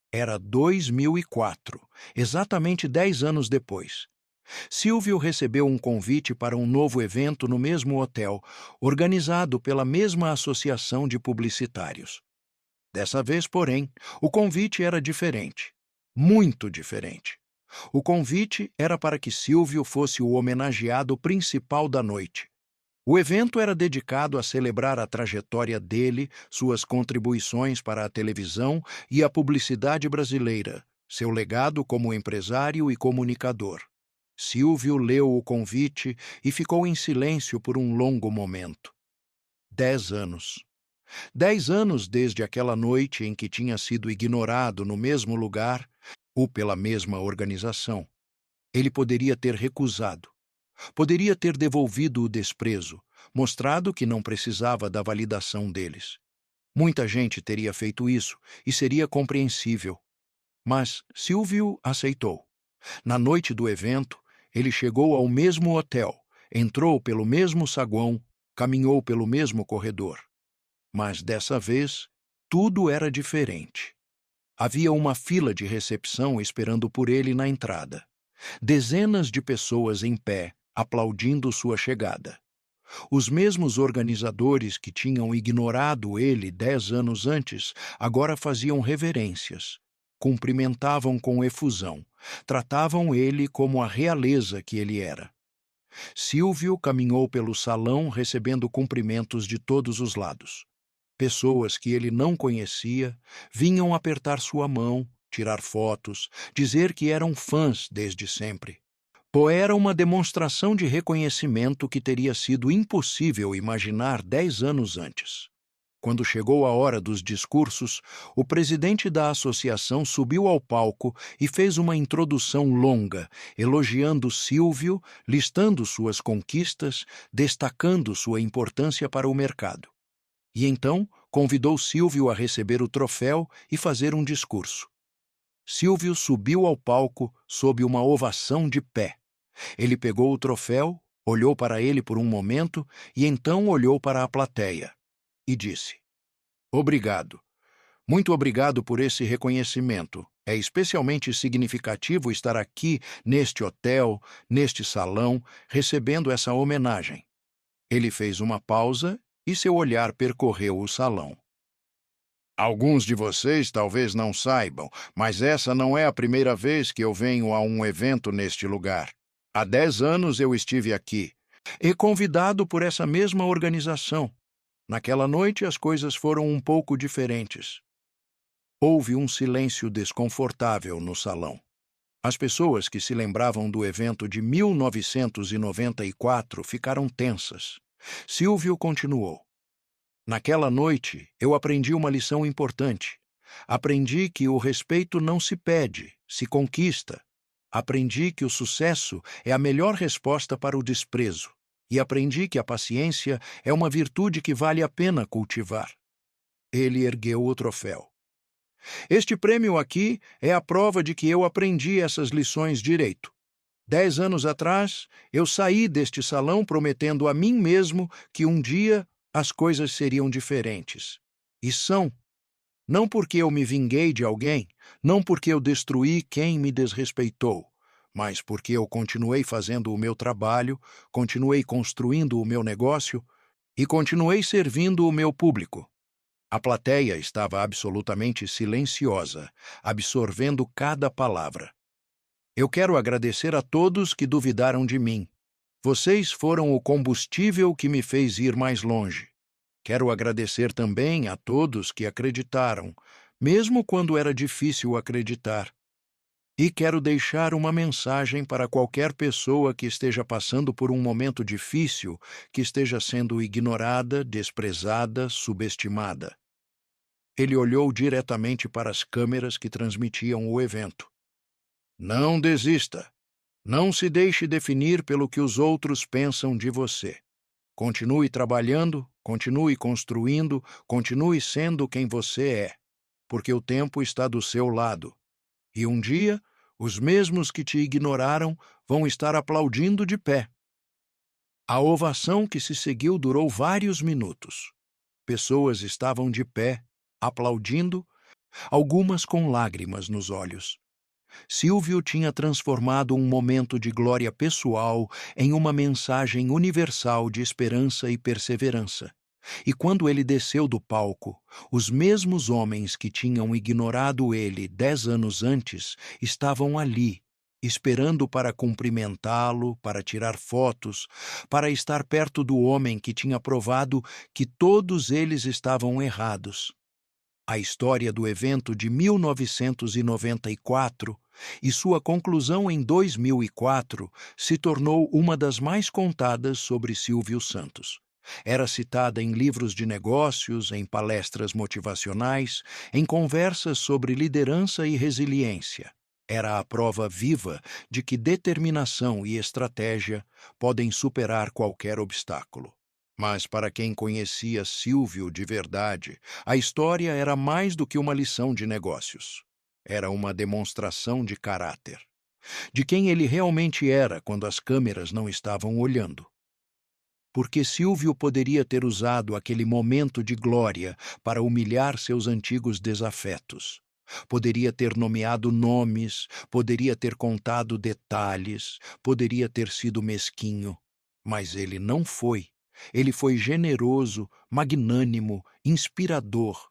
Era 2004, exatamente 10 anos depois. Silvio recebeu um convite para um novo evento no mesmo hotel, organizado pela mesma associação de publicitários. Dessa vez, porém, o convite era diferente. Muito diferente. O convite era para que Silvio fosse o homenageado principal da noite. O evento era dedicado a celebrar a trajetória dele, suas contribuições para a televisão e a publicidade brasileira, seu legado como empresário e comunicador. Silvio leu o convite e ficou em silêncio por um longo momento. 10 anos. 10 anos desde aquela noite em que tinha sido ignorado no mesmo lugar ou pela mesma organização. Ele poderia ter recusado. Poderia ter devolvido o desprezo, mostrado que não precisava da validação deles. Muita gente teria feito isso e seria compreensível. Mas Silvio aceitou. Na noite do evento, ele chegou ao mesmo hotel, entrou pelo mesmo saguão, caminhou pelo mesmo corredor. Mas dessa vez, tudo era diferente. Havia uma fila de recepção esperando por ele na entrada. Dezenas de pessoas em pé, aplaudindo sua chegada. Os mesmos organizadores que tinham ignorado ele 10 anos antes agora faziam reverências, cumprimentavam com efusão, tratavam ele como a realeza que ele era. Silvio caminhou pelo salão recebendo cumprimentos de todos os lados. Pessoas que ele não conhecia vinham apertar sua mão, tirar fotos, dizer que eram fãs desde sempre. Era uma demonstração de reconhecimento que teria sido impossível imaginar 10 anos antes. Quando chegou a hora dos discursos, o presidente da associação subiu ao palco e fez uma introdução longa, elogiando Silvio, listando suas conquistas, destacando sua importância para o mercado. E então convidou Silvio a receber o troféu e fazer um discurso. Silvio subiu ao palco sob uma ovação de pé. Ele pegou o troféu, olhou para ele por um momento e então olhou para a plateia e disse: "Obrigado. Muito obrigado por esse reconhecimento. É especialmente significativo estar aqui, neste hotel, neste salão, recebendo essa homenagem." Ele fez uma pausa e seu olhar percorreu o salão. "Alguns de vocês talvez não saibam, mas essa não é a primeira vez que eu venho a um evento neste lugar. Há 10 anos eu estive aqui, e convidado por essa mesma organização. Naquela noite as coisas foram um pouco diferentes." Houve um silêncio desconfortável no salão. As pessoas que se lembravam do evento de 1994 ficaram tensas. Silvio continuou: Naquela noite, eu aprendi uma lição importante. Aprendi que o respeito não se pede, se conquista. Aprendi que o sucesso é a melhor resposta para o desprezo. E aprendi que a paciência é uma virtude que vale a pena cultivar. Ele ergueu o troféu. Este prêmio aqui é a prova de que eu aprendi essas lições direito. 10 anos atrás, eu saí deste salão prometendo a mim mesmo que um dia as coisas seriam diferentes. E são. Não porque eu me vinguei de alguém, não porque eu destruí quem me desrespeitou, mas porque eu continuei fazendo o meu trabalho, continuei construindo o meu negócio e continuei servindo o meu público. A plateia estava absolutamente silenciosa, absorvendo cada palavra. Eu quero agradecer a todos que duvidaram de mim. Vocês foram o combustível que me fez ir mais longe. Quero agradecer também a todos que acreditaram, mesmo quando era difícil acreditar. E quero deixar uma mensagem para qualquer pessoa que esteja passando por um momento difícil, que esteja sendo ignorada, desprezada, subestimada. Ele olhou diretamente para as câmeras que transmitiam o evento. Não desista. Não se deixe definir pelo que os outros pensam de você. Continue trabalhando, continue construindo, continue sendo quem você é, porque o tempo está do seu lado. E um dia, os mesmos que te ignoraram vão estar aplaudindo de pé. A ovação que se seguiu durou vários minutos. Pessoas estavam de pé, aplaudindo, algumas com lágrimas nos olhos. Silvio tinha transformado um momento de glória pessoal em uma mensagem universal de esperança e perseverança. E quando ele desceu do palco, os mesmos homens que tinham ignorado ele 10 anos antes estavam ali, esperando para cumprimentá-lo, para tirar fotos, para estar perto do homem que tinha provado que todos eles estavam errados. A história do evento de 1994 e sua conclusão em 2004 se tornou uma das mais contadas sobre Silvio Santos. Era citada em livros de negócios, em palestras motivacionais, em conversas sobre liderança e resiliência. Era a prova viva de que determinação e estratégia podem superar qualquer obstáculo. Mas para quem conhecia Silvio de verdade, a história era mais do que uma lição de negócios. Era uma demonstração de caráter, de quem ele realmente era quando as câmeras não estavam olhando. Porque Silvio poderia ter usado aquele momento de glória para humilhar seus antigos desafetos. Poderia ter nomeado nomes, poderia ter contado detalhes, poderia ter sido mesquinho. Mas ele não foi. Ele foi generoso, magnânimo, inspirador.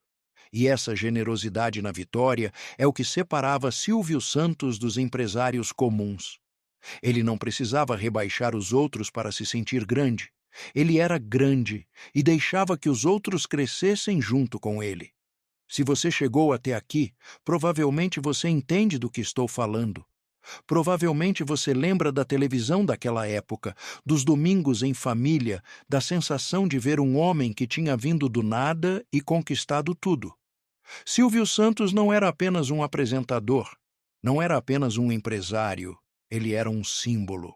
E essa generosidade na vitória é o que separava Silvio Santos dos empresários comuns. Ele não precisava rebaixar os outros para se sentir grande. Ele era grande e deixava que os outros crescessem junto com ele. Se você chegou até aqui, provavelmente você entende do que estou falando. Provavelmente você lembra da televisão daquela época, dos domingos em família, da sensação de ver um homem que tinha vindo do nada e conquistado tudo. Silvio Santos não era apenas um apresentador, não era apenas um empresário, ele era um símbolo.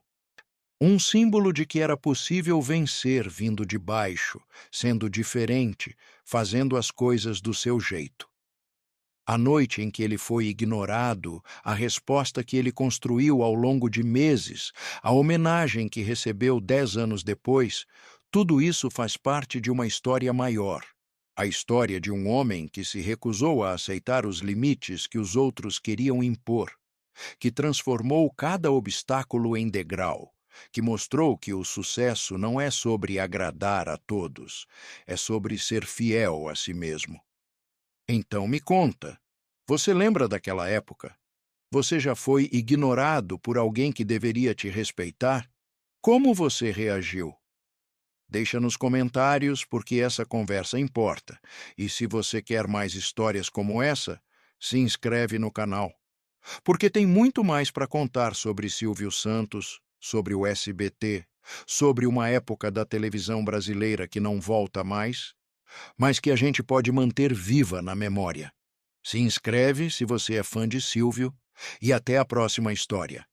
Um símbolo de que era possível vencer vindo de baixo, sendo diferente, fazendo as coisas do seu jeito. A noite em que ele foi ignorado, a resposta que ele construiu ao longo de meses, a homenagem que recebeu 10 anos depois, tudo isso faz parte de uma história maior. A história de um homem que se recusou a aceitar os limites que os outros queriam impor, que transformou cada obstáculo em degrau, que mostrou que o sucesso não é sobre agradar a todos, é sobre ser fiel a si mesmo. Então me conta, você lembra daquela época? Você já foi ignorado por alguém que deveria te respeitar? Como você reagiu? Deixa nos comentários porque essa conversa importa. E se você quer mais histórias como essa, se inscreve no canal. Porque tem muito mais para contar sobre Silvio Santos, sobre o SBT, sobre uma época da televisão brasileira que não volta mais, mas que a gente pode manter viva na memória. Se inscreve se você é fã de Silvio e até a próxima história.